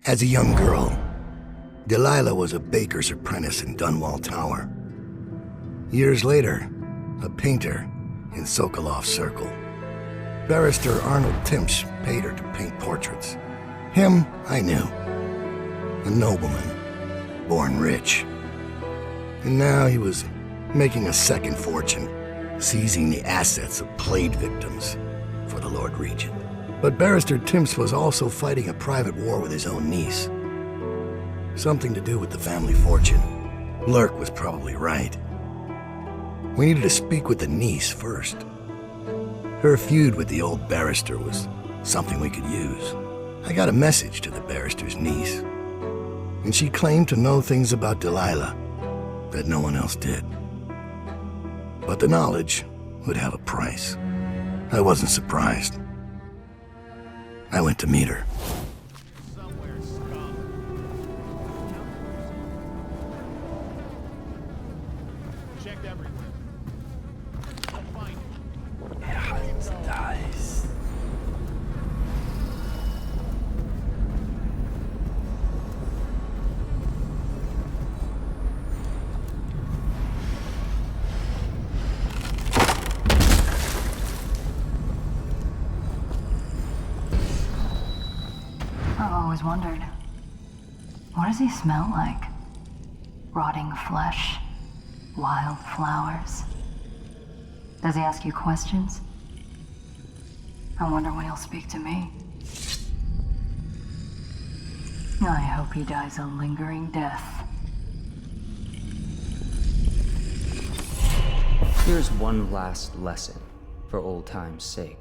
As a young girl, Delilah was a baker's apprentice in Dunwall Tower. Years later, a painter in Sokolov Circle. Barrister Arnold Timsh paid her to paint portraits. Him, I knew. A nobleman, born rich. And now he was making a second fortune, seizing the assets of plague victims for the Lord Regent. But Barrister Timsh was also fighting a private war with his own niece. Something to do with the family fortune. Lurk was probably right. We needed to speak with the niece first. Her feud with the old barrister was something we could use. I got a message to the barrister's niece, and she claimed to know things about Delilah that no one else did. But the knowledge would have a price. I wasn't surprised. I went to meet her. Checked everywhere. I'll find it. Nice. I've always wondered, what does he smell like? Rotting flesh? Wild flowers? Does he ask you questions? I wonder when he'll speak to me. I hope he dies a lingering death. Here's one last lesson, for old time's sake.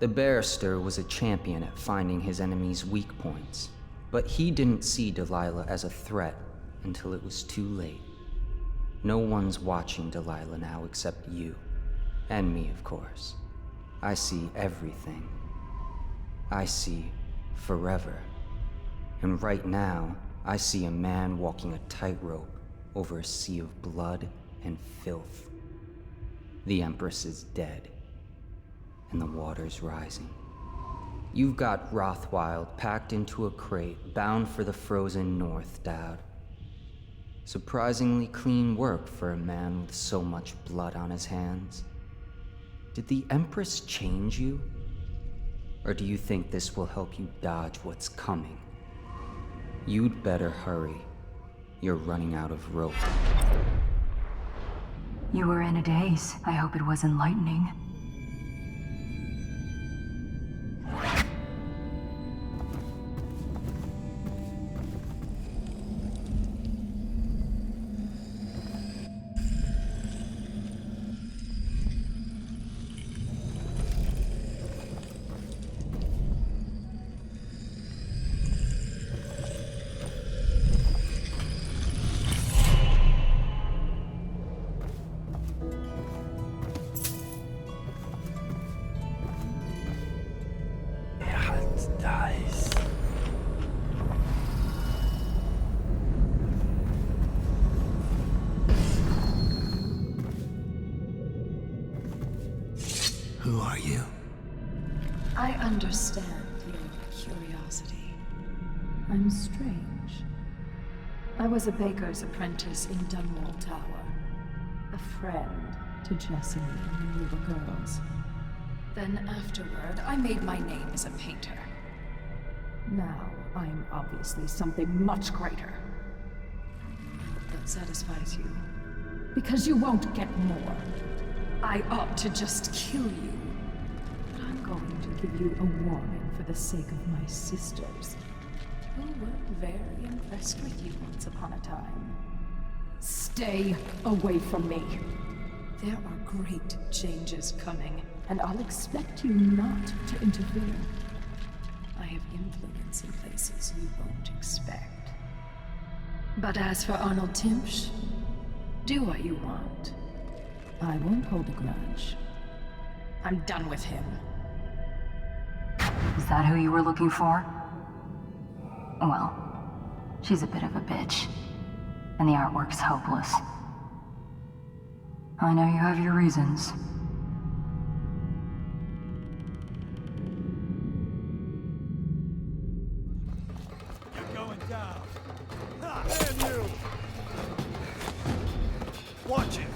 The barrister was a champion at finding his enemies' weak points, but he didn't see Delilah as a threat until it was too late. No one's watching Delilah now except you. And me, of course. I see everything. I see forever. And right now, I see a man walking a tightrope over a sea of blood and filth. The Empress is dead, and the water's rising. You've got Rothwild packed into a crate, bound for the frozen north, Dowd. Surprisingly clean work for a man with so much blood on his hands. Did the Empress change you? Or do you think this will help you dodge what's coming? You'd better hurry. You're running out of rope. You were in a daze. I hope it was enlightening. Nice. Who are you? I understand your curiosity. I'm strange. I was a baker's apprentice in Dunwall Tower. A friend to Jessamine when we were girls. Then afterward, I made my name as a painter. Now, I'm obviously something much greater. That satisfies you. Because you won't get more. I ought to just kill you. But I'm going to give you a warning for the sake of my sisters, who were very impressed with you once upon a time. Stay away from me. There are great changes coming, and I'll expect you not to interfere. I have influence in places you won't expect. But as for Arnold Timsh, do what you want. I won't hold a grudge. I'm done with him. Is that who you were looking for? Well, she's a bit of a bitch, and the artwork's hopeless. I know you have your reasons. Watch it!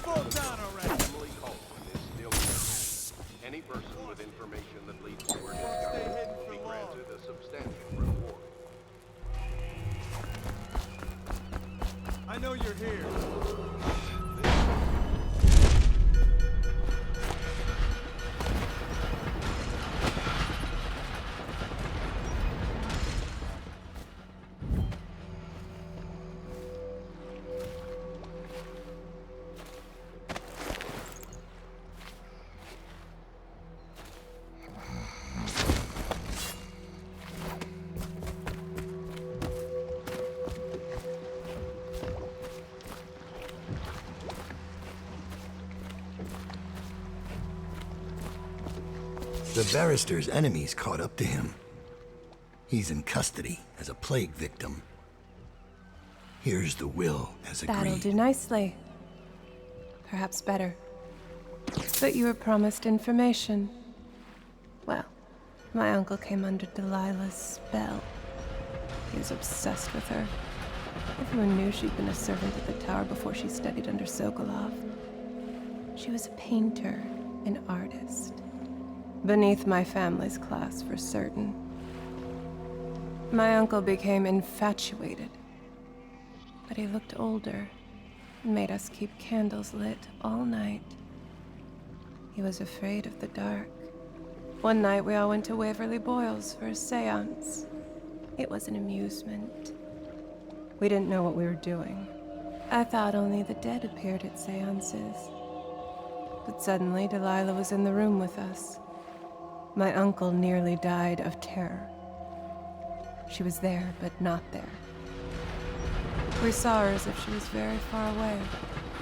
Fall down already! Emily Coleman is still missing. Any person with information that leads to her discovery will be granted a substantial reward. I know you're here. The barrister's enemies caught up to him. He's in custody as a plague victim. Here's the will as agreed. That'll do nicely. Perhaps better. But you were promised information. Well, my uncle came under Delilah's spell. He was obsessed with her. Everyone knew she'd been a servant at the tower before she studied under Sokolov. She was a painter, an artist. Beneath my family's class, for certain. My uncle became infatuated. But he looked older and made us keep candles lit all night. He was afraid of the dark. One night we all went to Waverly Boyle's for a seance. It was an amusement. We didn't know what we were doing. I thought only the dead appeared at seances. But suddenly Delilah was in the room with us. My uncle nearly died of terror. She was there, but not there. We saw her as if she was very far away,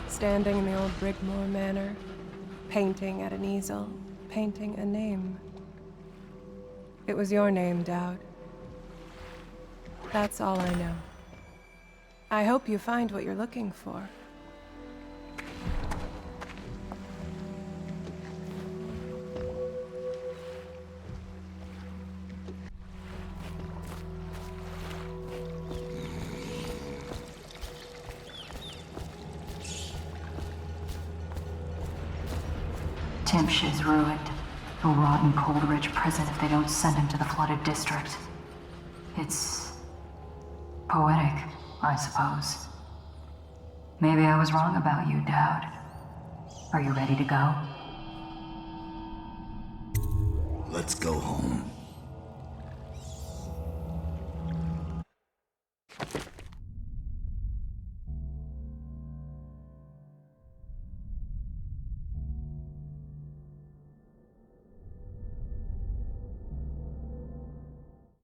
standing in the old Brigmore Manor, painting at an easel, painting a name. It was your name, Dowd. That's all I know. I hope you find what you're looking for. Timsh is ruined. He'll rot in Coldridge prison if they don't send him to the flooded district. It's poetic, I suppose. Maybe I was wrong about you, Dowd. Are you ready to go? Let's go home.